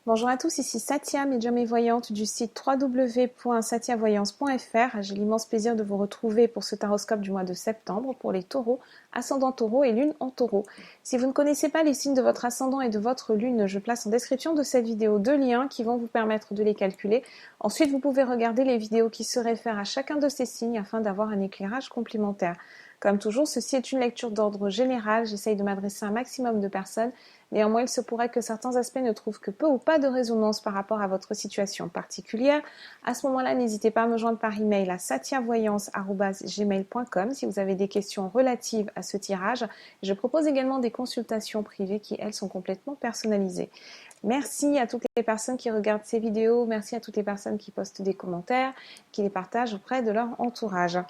Bonjour à tous, ici Satia, médium et voyante du site www.satiavoyance.fr. J'ai l'immense plaisir de vous retrouver pour ce taroscope du mois de septembre pour les taureaux, ascendant taureau et lune en taureau. Si vous ne connaissez pas les signes de votre ascendant et de votre lune, je place en description de cette vidéo deux liens qui vont vous permettre de les calculer. Ensuite, vous pouvez regarder les vidéos qui se réfèrent à chacun de ces signes afin d'avoir un éclairage complémentaire. Comme toujours, ceci est une lecture d'ordre général. J'essaye de m'adresser à un maximum de personnes. Néanmoins, il se pourrait que certains aspects ne trouvent que peu ou pas de résonance par rapport à votre situation particulière. À ce moment-là, n'hésitez pas à me joindre par email à satiavoyance@gmail.com si vous avez des questions relatives à ce tirage. Je propose également des consultations privées qui, elles, sont complètement personnalisées. Merci à toutes les personnes qui regardent ces vidéos. Merci à toutes les personnes qui postent des commentaires, qui les partagent auprès de leur entourage.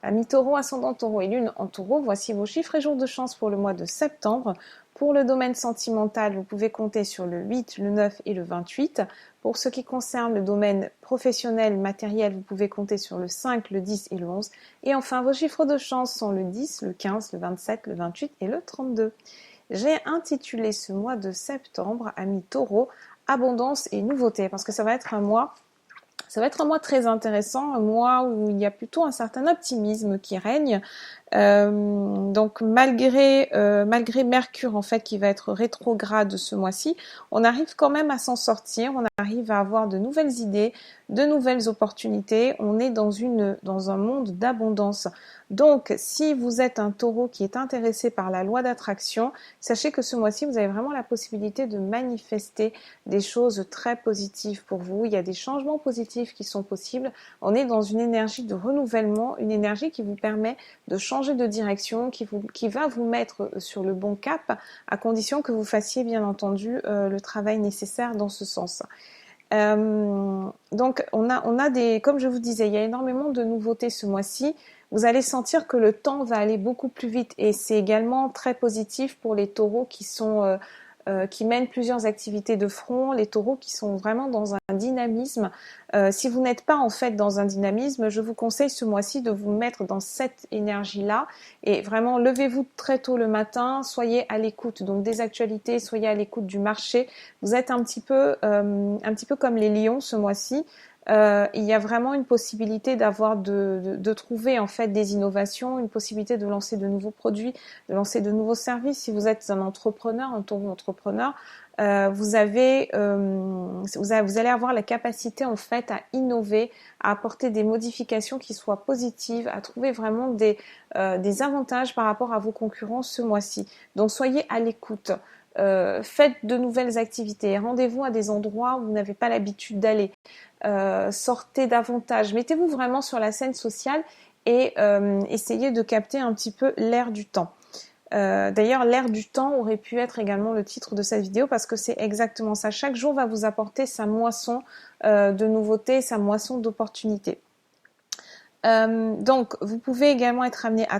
Amis taureau, ascendant taureau et lune en taureau, voici vos chiffres et jours de chance pour le mois de septembre. Pour le domaine sentimental, vous pouvez compter sur le 8, le 9 et le 28. Pour ce qui concerne le domaine professionnel, matériel, vous pouvez compter sur le 5, le 10 et le 11. Et enfin, vos chiffres de chance sont le 10, le 15, le 27, le 28 et le 32. J'ai intitulé ce mois de septembre, amis taureau, abondance et nouveauté, parce que ça va être un mois très intéressant, un mois où il y a plutôt un certain optimisme qui règne. Donc malgré Mercure en fait qui va être rétrograde ce mois-ci, on arrive quand même à s'en sortir, on arrive à avoir de nouvelles idées, de nouvelles opportunités, on est dans un monde d'abondance. Donc si vous êtes un taureau qui est intéressé par la loi d'attraction, sachez que ce mois-ci vous avez vraiment la possibilité de manifester des choses très positives pour vous, il y a des changements positifs qui sont possibles, on est dans une énergie de renouvellement, une énergie qui vous permet de changer de direction, qui va vous mettre sur le bon cap, à condition que vous fassiez bien entendu le travail nécessaire dans ce sens. Donc on a des, comme je vous disais, il y a énormément de nouveautés ce mois-ci. Vous allez sentir que le temps va aller beaucoup plus vite et c'est également très positif pour les taureaux qui mènent plusieurs activités de front, les taureaux qui sont vraiment dans un dynamisme. Si vous n'êtes pas en fait dans un dynamisme, je vous conseille ce mois-ci de vous mettre dans cette énergie-là et vraiment levez-vous très tôt le matin, soyez à l'écoute donc des actualités, soyez à l'écoute du marché. Vous êtes un petit peu comme les lions ce mois-ci. Il y a vraiment une possibilité de trouver en fait des innovations, une possibilité de lancer de nouveaux produits, de lancer de nouveaux services. Si vous êtes un entrepreneur, un taureau entrepreneur, vous allez avoir la capacité en fait à innover, à apporter des modifications qui soient positives, à trouver vraiment des avantages par rapport à vos concurrents ce mois-ci. Donc soyez à l'écoute. Faites de nouvelles activités, rendez-vous à des endroits où vous n'avez pas l'habitude d'aller. Sortez davantage, mettez-vous vraiment sur la scène sociale et essayez de capter un petit peu l'air du temps. D'ailleurs, l'air du temps aurait pu être également le titre de cette vidéo parce que c'est exactement ça. Chaque jour va vous apporter sa moisson de nouveautés, sa moisson d'opportunités. Donc, vous pouvez également être amené à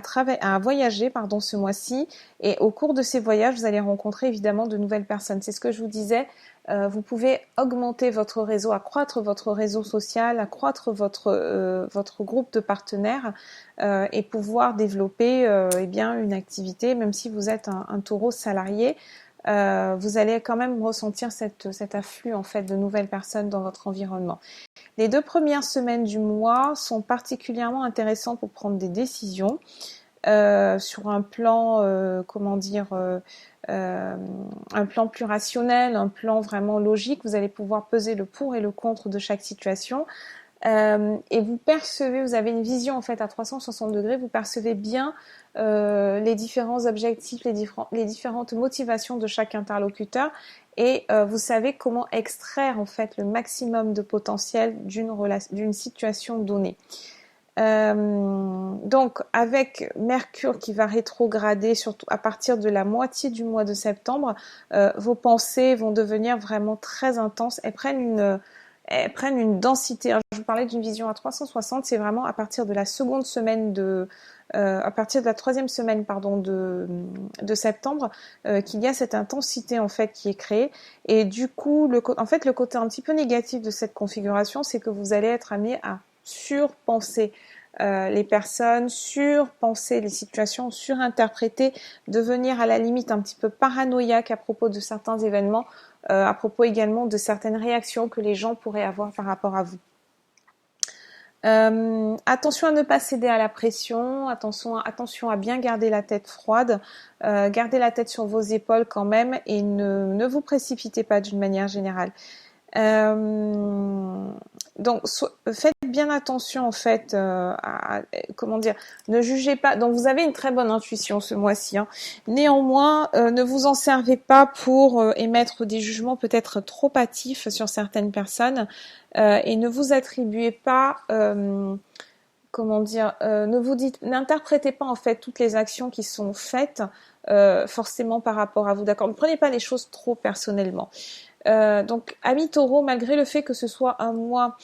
voyager ce mois-ci et au cours de ces voyages, vous allez rencontrer évidemment de nouvelles personnes. C'est ce que je vous disais, vous pouvez augmenter votre réseau, accroître votre réseau social, accroître votre groupe de partenaires et pouvoir développer une activité, même si vous êtes un taureau salarié. Vous allez quand même ressentir cet afflux en fait de nouvelles personnes dans votre environnement. Les 2 premières semaines du mois sont particulièrement intéressantes pour prendre des décisions sur un plan, un plan plus rationnel, un plan vraiment logique. Vous allez pouvoir peser le pour et le contre de chaque situation. Et vous avez une vision en fait à 360 degrés, vous percevez bien les différents objectifs, les différentes motivations de chaque interlocuteur et vous savez comment extraire en fait le maximum de potentiel d'une situation donnée. Donc avec Mercure qui va rétrograder surtout à partir de la moitié du mois de septembre, vos pensées vont devenir vraiment très intenses. Elles prennent une densité. Alors, je vous parlais d'une vision à 360, c'est vraiment à partir de la troisième semaine de septembre qu'il y a cette intensité en fait qui est créée. Et du coup, le côté un petit peu négatif de cette configuration, c'est que vous allez être amené à surpenser les personnes, surpenser les situations, surinterpréter, devenir à la limite un petit peu paranoïaque à propos de certains événements. à propos également de certaines réactions que les gens pourraient avoir par rapport à vous. Attention à ne pas céder à la pression, attention à bien garder la tête froide, gardez la tête sur vos épaules quand même et ne vous précipitez pas d'une manière générale. Donc faites bien attention en fait comment dire, ne jugez pas. Donc vous avez une très bonne intuition ce mois-ci, hein. Néanmoins, ne vous en servez pas pour émettre des jugements peut-être trop hâtifs sur certaines personnes et ne vous attribuez pas comment dire, n'interprétez pas en fait toutes les actions qui sont faites forcément par rapport à vous, d'accord? Ne prenez pas les choses trop personnellement. Donc, amis taureaux, malgré le fait que ce soit un mois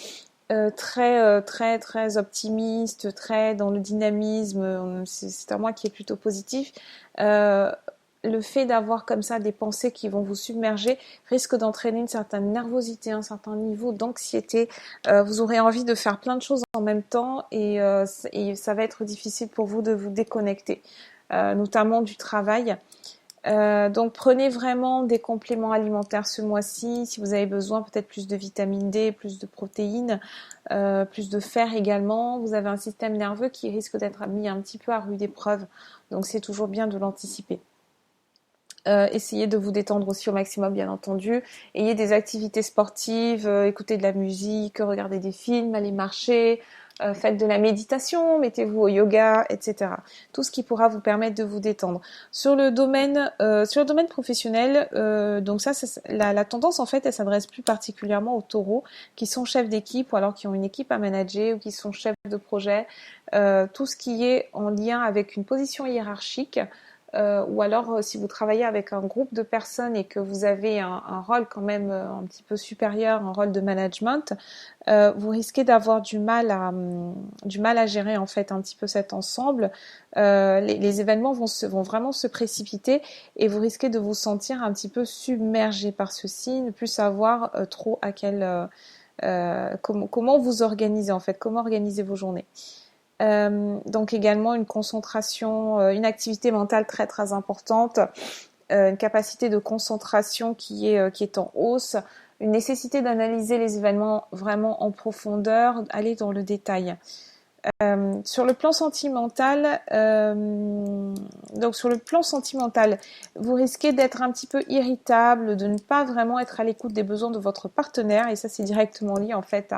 très optimiste, très dans le dynamisme, c'est un mois qui est plutôt positif, le fait d'avoir comme ça des pensées qui vont vous submerger risque d'entraîner une certaine nervosité, un certain niveau d'anxiété. Vous aurez envie de faire plein de choses en même temps et ça va être difficile pour vous de vous déconnecter, notamment du travail. Donc prenez vraiment des compléments alimentaires ce mois-ci, si vous avez besoin peut-être plus de vitamine D, plus de protéines, plus de fer également. Vous avez un système nerveux qui risque d'être mis un petit peu à rude épreuve, donc c'est toujours bien de l'anticiper. Essayez de vous détendre aussi au maximum, bien entendu. Ayez des activités sportives, écoutez de la musique, regardez des films, allez marcher, faites de la méditation, mettez-vous au yoga, etc. Tout ce qui pourra vous permettre de vous détendre. Sur le domaine professionnel, donc la tendance en fait, elle s'adresse plus particulièrement aux taureaux qui sont chefs d'équipe ou alors qui ont une équipe à manager ou qui sont chefs de projet. Tout ce qui est en lien avec une position hiérarchique. Ou alors si vous travaillez avec un groupe de personnes et que vous avez un rôle quand même un petit peu supérieur, un rôle de management, vous risquez d'avoir du mal à gérer en fait un petit peu cet ensemble. Les événements vont vraiment se précipiter et vous risquez de vous sentir un petit peu submergé par ceci, ne plus savoir trop à comment vous organisez en fait, comment organiser vos journées. Donc également une concentration, une activité mentale très importante, une capacité de concentration qui est en hausse, une nécessité d'analyser les événements vraiment en profondeur, aller dans le détail. Sur le plan sentimental, vous risquez d'être un petit peu irritable, de ne pas vraiment être à l'écoute des besoins de votre partenaire, et ça c'est directement lié en fait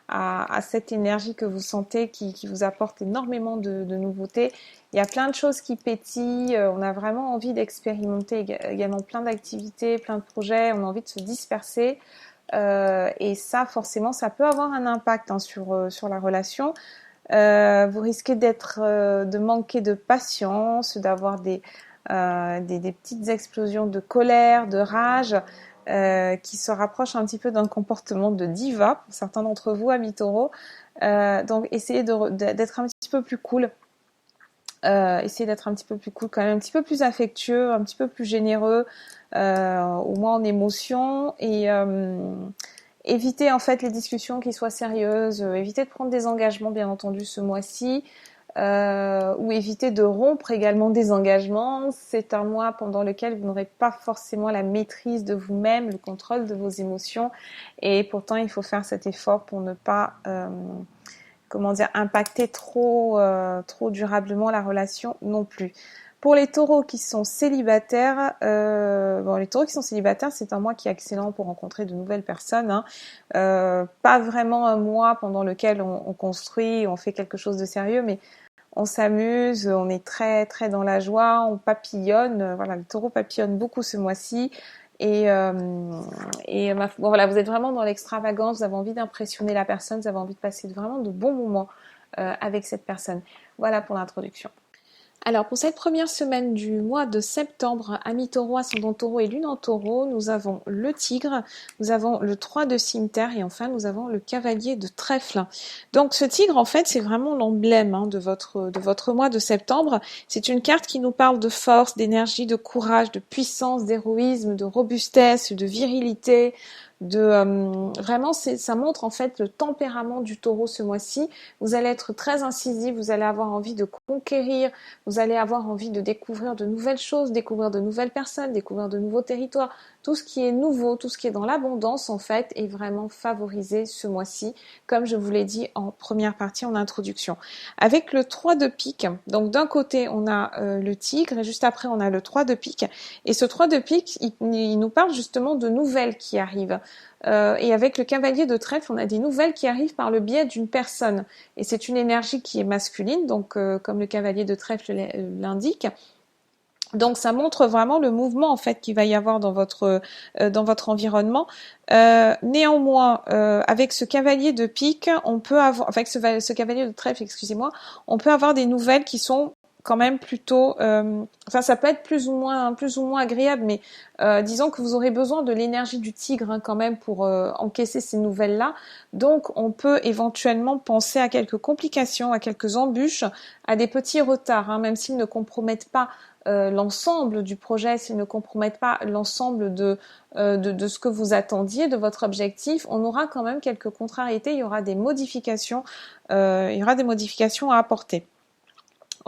à cette énergie que vous sentez qui vous apporte énormément de nouveautés. Il y a plein de choses qui pétillent, on a vraiment envie d'expérimenter également plein d'activités, plein de projets, on a envie de se disperser et ça forcément ça peut avoir un impact sur la relation. Vous risquez de manquer de patience, d'avoir des petites explosions de colère, de rage, qui se rapprochent un petit peu d'un comportement de diva pour certains d'entre vous, amis taureaux. Donc essayez d'être un petit peu plus cool. Essayez d'être un petit peu plus cool, quand même un petit peu plus affectueux, un petit peu plus généreux, au moins en émotion, et évitez en fait les discussions qui soient sérieuses, évitez de prendre des engagements bien entendu ce mois-ci, ou évitez de rompre également des engagements. C'est un mois pendant lequel vous n'aurez pas forcément la maîtrise de vous-même, le contrôle de vos émotions, et pourtant il faut faire cet effort pour ne pas impacter trop durablement la relation non plus. Pour les taureaux qui sont célibataires, c'est un mois qui est excellent pour rencontrer de nouvelles personnes, hein. Pas vraiment un mois pendant lequel on construit, on fait quelque chose de sérieux, mais on s'amuse, on est très dans la joie, on papillonne. Voilà, le taureau papillonne beaucoup ce mois-ci. Vous êtes vraiment dans l'extravagance, vous avez envie d'impressionner la personne, vous avez envie de passer vraiment de bons moments avec cette personne. Voilà pour l'introduction. Alors pour cette première semaine du mois de septembre, amis taureaux, ascendant taureau et lune en taureau, nous avons le tigre, nous avons le 3 de cimeterre et enfin nous avons le cavalier de trèfle. Donc ce tigre en fait c'est vraiment l'emblème de votre mois de septembre. C'est une carte qui nous parle de force, d'énergie, de courage, de puissance, d'héroïsme, de robustesse, de virilité, vraiment, ça montre en fait le tempérament du taureau ce mois-ci. Vous allez être très incisif, vous allez avoir envie de conquérir, vous allez avoir envie de découvrir de nouvelles choses, découvrir de nouvelles personnes, découvrir de nouveaux territoires. Tout ce qui est nouveau, tout ce qui est dans l'abondance en fait est vraiment favorisé ce mois-ci, comme je vous l'ai dit en première partie en introduction. Avec le 3 de pique, donc d'un côté on a le tigre et juste après on a le 3 de pique, et ce 3 de pique il nous parle justement de nouvelles qui arrivent. Et avec le cavalier de trèfle, on a des nouvelles qui arrivent par le biais d'une personne. Et c'est une énergie qui est masculine, donc comme le cavalier de trèfle l'indique. Donc ça montre vraiment le mouvement en fait qu'il va y avoir dans votre environnement. Néanmoins, avec ce cavalier de pique, on peut avoir, avec ce cavalier de trèfle, excusez-moi, on peut avoir des nouvelles qui sont quand même plutôt, enfin ça peut être plus ou moins agréable, mais disons que vous aurez besoin de l'énergie du tigre hein, quand même pour encaisser ces nouvelles-là. Donc on peut éventuellement penser à quelques complications, à quelques embûches, à des petits retards, hein, même s'ils ne compromettent pas l'ensemble du projet, s'ils ne compromettent pas l'ensemble de ce que vous attendiez, de votre objectif, on aura quand même quelques contrariétés, il y aura des modifications à apporter.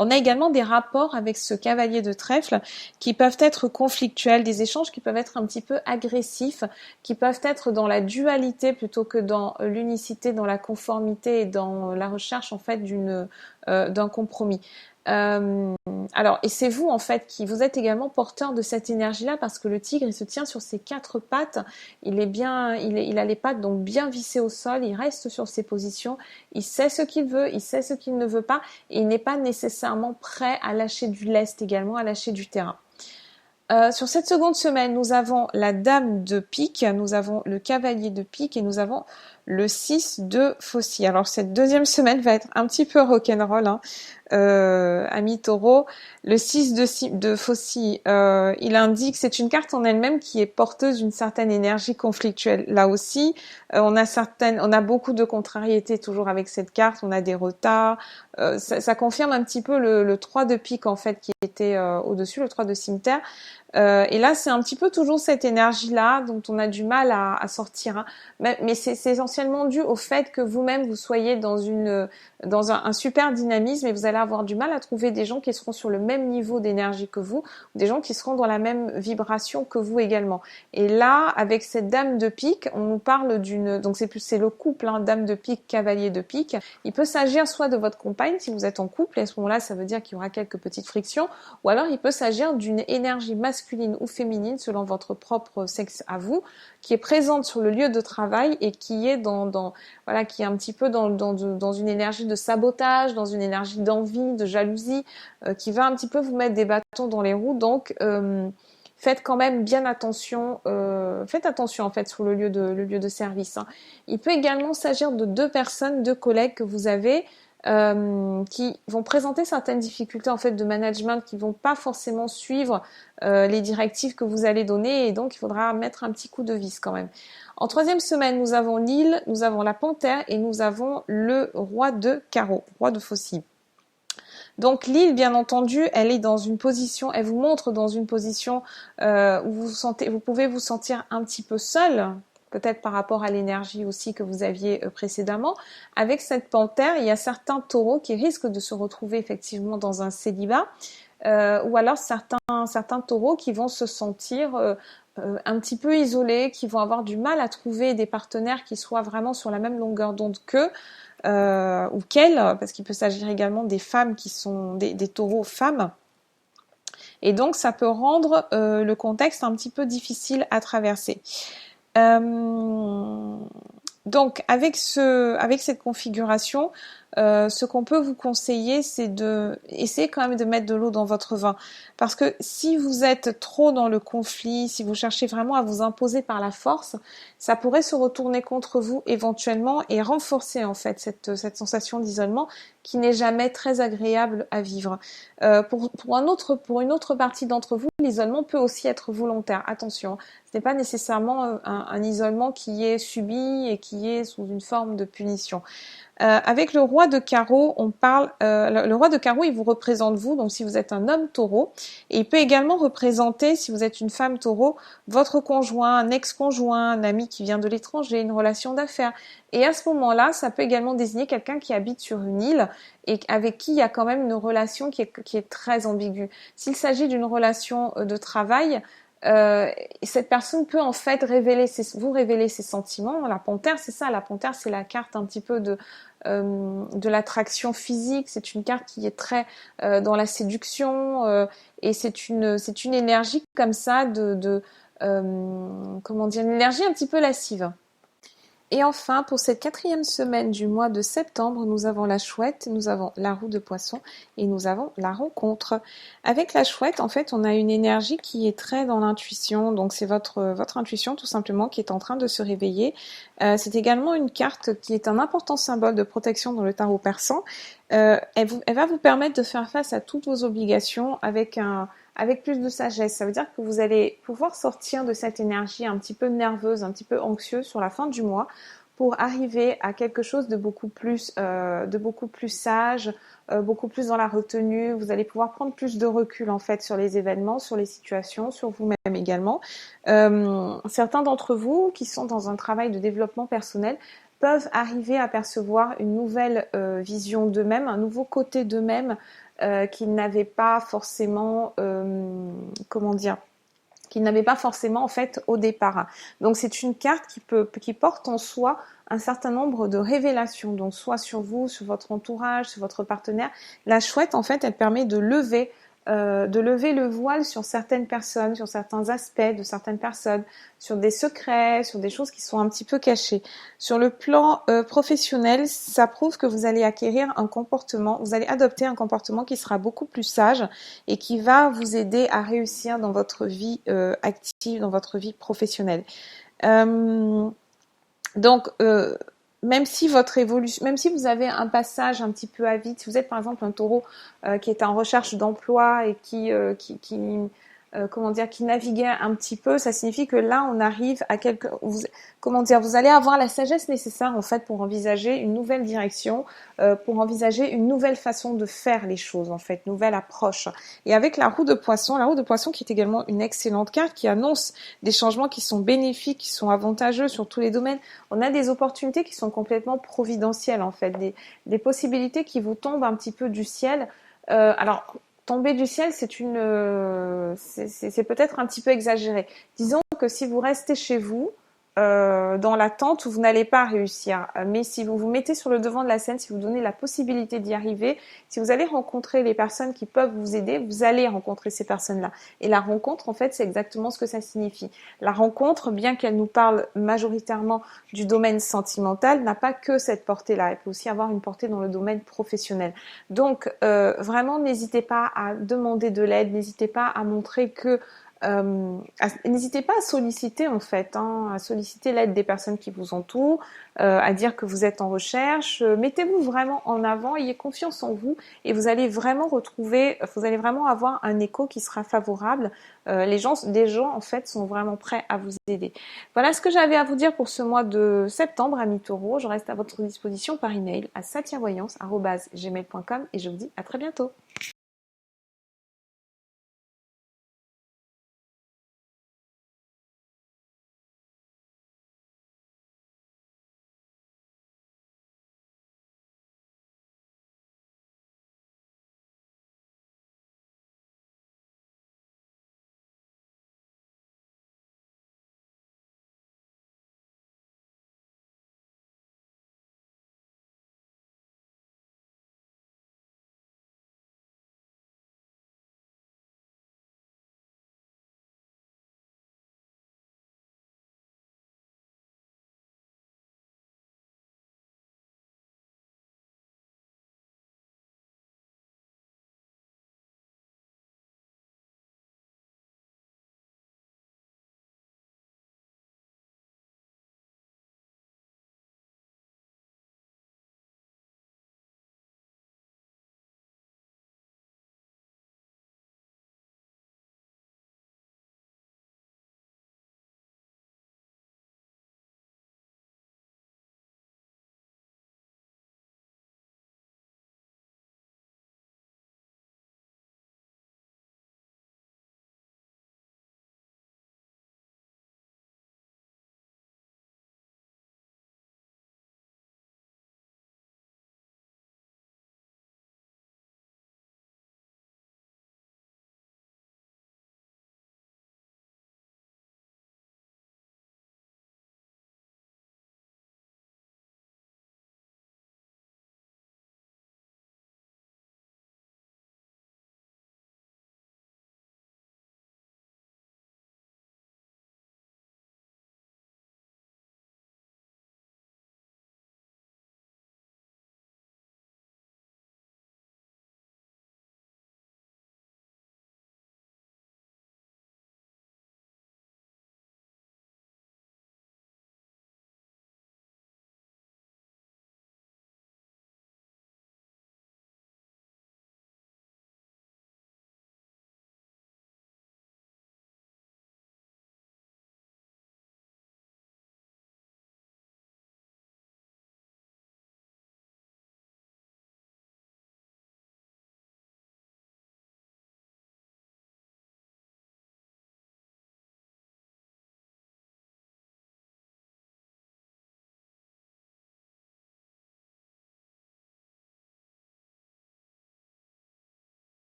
On a également des rapports avec ce cavalier de trèfle qui peuvent être conflictuels, des échanges qui peuvent être un petit peu agressifs, qui peuvent être dans la dualité plutôt que dans l'unicité, dans la conformité et dans la recherche en fait d'un compromis. Alors, et c'est vous en fait qui vous êtes également porteur de cette énergie-là parce que le tigre il se tient sur ses 4 pattes, il a les pattes donc bien vissées au sol, il reste sur ses positions, il sait ce qu'il veut, il sait ce qu'il ne veut pas et il n'est pas nécessairement prêt à lâcher du lest également, à lâcher du terrain. Sur cette seconde semaine, nous avons la dame de pique, nous avons le cavalier de pique et nous avons le 6 de faucille. Alors cette deuxième semaine va être un petit peu rock'n'roll, hein. Ami taureau, le 6 de faucille, il indique, c'est une carte en elle-même qui est porteuse d'une certaine énergie conflictuelle. Là aussi, on a beaucoup de contrariétés toujours avec cette carte, on a des retards, ça confirme un petit peu le 3 de pique en fait qui était au-dessus, le 3 de cimetière. Et là, c'est un petit peu toujours cette énergie-là dont on a du mal à sortir. Hein. Mais c'est essentiellement dû au fait que vous-même, vous soyez dans un super dynamisme et vous allez avoir du mal à trouver des gens qui seront sur le même niveau d'énergie que vous, des gens qui seront dans la même vibration que vous également. Et là, avec cette dame de pique, on nous parle donc c'est le couple, hein, dame de pique, cavalier de pique. Il peut s'agir soit de votre compagne, si vous êtes en couple, et à ce moment-là, ça veut dire qu'il y aura quelques petites frictions, ou alors il peut s'agir d'une énergie masculine ou féminine, selon votre propre sexe à vous, qui est présente sur le lieu de travail et qui est qui est un petit peu dans une énergie de sabotage, dans une énergie d'envie, de jalousie, qui va un petit peu vous mettre des bâtons dans les roues. Donc faites quand même bien attention, faites attention en fait sur le lieu de service. Hein. Il peut également s'agir de 2 personnes, 2 collègues que vous avez qui vont présenter certaines difficultés en fait de management, qui vont pas forcément suivre les directives que vous allez donner et donc il faudra mettre un petit coup de vis quand même. En 3e semaine, nous avons l'île, nous avons la panthère et nous avons le roi de carreau, roi de faucille. Donc l'île, bien entendu, elle est dans une position, elle vous montre dans une position où vous pouvez vous sentir un petit peu seul, peut-être par rapport à l'énergie aussi que vous aviez précédemment. Avec cette panthère, il y a certains taureaux qui risquent de se retrouver effectivement dans un célibat, ou alors certains taureaux qui vont se sentir un petit peu isolés, qui vont avoir du mal à trouver des partenaires qui soient vraiment sur la même longueur d'onde qu'eux, ou qu'elles, parce qu'il peut s'agir également des femmes qui sont des taureaux femmes. Et donc ça peut rendre le contexte un petit peu difficile à traverser. Donc avec cette configuration, ce qu'on peut vous conseiller, c'est de essayer quand même de mettre de l'eau dans votre vin. Parce que si vous êtes trop dans le conflit, si vous cherchez vraiment à vous imposer par la force, ça pourrait se retourner contre vous éventuellement et renforcer en fait cette sensation d'isolement qui n'est jamais très agréable à vivre. Pour une autre partie d'entre vous, l'isolement peut aussi être volontaire. Attention, ce n'est pas nécessairement un isolement qui est subi et qui est sous une forme de punition. Avec le roi de carreau, on parle, le roi de carreau, il vous représente vous, donc si vous êtes un homme taureau, et il peut également représenter, si vous êtes une femme taureau, votre conjoint, un ex-conjoint, un ami qui vient de l'étranger, une relation d'affaires. Et à ce moment-là, ça peut également désigner quelqu'un qui habite sur une île et avec qui il y a quand même une relation qui est très ambiguë. S'il s'agit d'une relation de travail, cette personne peut en fait vous révéler ses sentiments. La panthère, c'est ça. La panthère, c'est la carte un petit peu de l'attraction physique. C'est une carte qui est très dans la séduction et c'est une énergie comme ça comment dire, une énergie un petit peu lascive. Et enfin, pour cette 4e semaine du mois de septembre, nous avons la chouette, nous avons la roue de poisson et nous avons la rencontre. Avec la chouette, en fait, on a une énergie qui est très dans l'intuition. Donc, c'est votre intuition, tout simplement, qui est en train de se réveiller. C'est également une carte qui est un important symbole de protection dans le tarot persan. Elle va vous permettre de faire face à toutes vos obligations avec plus de sagesse. Ça veut dire que vous allez pouvoir sortir de cette énergie un petit peu nerveuse, un petit peu anxieuse sur la fin du mois pour arriver à quelque chose de beaucoup plus sage, beaucoup plus dans la retenue. Vous allez pouvoir prendre plus de recul en fait sur les événements, sur les situations, sur vous-même également. Certains d'entre vous qui sont dans un travail de développement personnel peuvent arriver à percevoir une nouvelle vision d'eux-mêmes, un nouveau côté d'eux-mêmes qu'ils n'avaient pas forcément, qu'ils n'avaient pas forcément en fait au départ. Donc c'est une carte qui porte en soi un certain nombre de révélations, donc soit sur vous, sur votre entourage, sur votre partenaire. La chouette en fait, elle permet de lever le voile sur certaines personnes, sur certains aspects de certaines personnes, sur des secrets, sur des choses qui sont un petit peu cachées. Sur le plan professionnel, ça prouve que vous allez vous allez adopter un comportement qui sera beaucoup plus sage et qui va vous aider à réussir dans votre vie active, dans votre vie professionnelle. Donc, même si vous avez un passage un petit peu à vide, si vous êtes par exemple un taureau qui est en recherche d'emploi et qui naviguait un petit peu, ça signifie que là on arrive à vous allez avoir la sagesse nécessaire en fait pour envisager une nouvelle direction, pour envisager une nouvelle façon de faire les choses en fait, nouvelle approche. Et avec la roue de poisson qui est également une excellente carte qui annonce des changements qui sont bénéfiques, qui sont avantageux sur tous les domaines. On a des opportunités qui sont complètement providentielles en fait, des possibilités qui vous tombent un petit peu du ciel. Alors tomber du ciel, c'est peut-être un petit peu exagéré. Disons que si vous restez chez vous, dans l'attente, vous n'allez pas réussir. Mais si vous vous mettez sur le devant de la scène, si vous donnez la possibilité d'y arriver, si vous allez rencontrer les personnes qui peuvent vous aider, vous allez rencontrer ces personnes-là. Et la rencontre, en fait, c'est exactement ce que ça signifie. La rencontre, bien qu'elle nous parle majoritairement du domaine sentimental, n'a pas que cette portée-là. Elle peut aussi avoir une portée dans le domaine professionnel. Donc, vraiment, n'hésitez pas à demander de l'aide, n'hésitez pas à montrer que n'hésitez pas à solliciter en fait, à solliciter l'aide des personnes qui vous entourent, à dire que vous êtes en recherche. Mettez-vous vraiment en avant, ayez confiance en vous et vous allez vraiment avoir un écho qui sera favorable. Des gens en fait sont vraiment prêts à vous aider. Voilà ce que j'avais à vous dire pour ce mois de septembre, amis taureaux. Je reste à votre disposition par email à satiavoyance@gmail.com et je vous dis à très bientôt.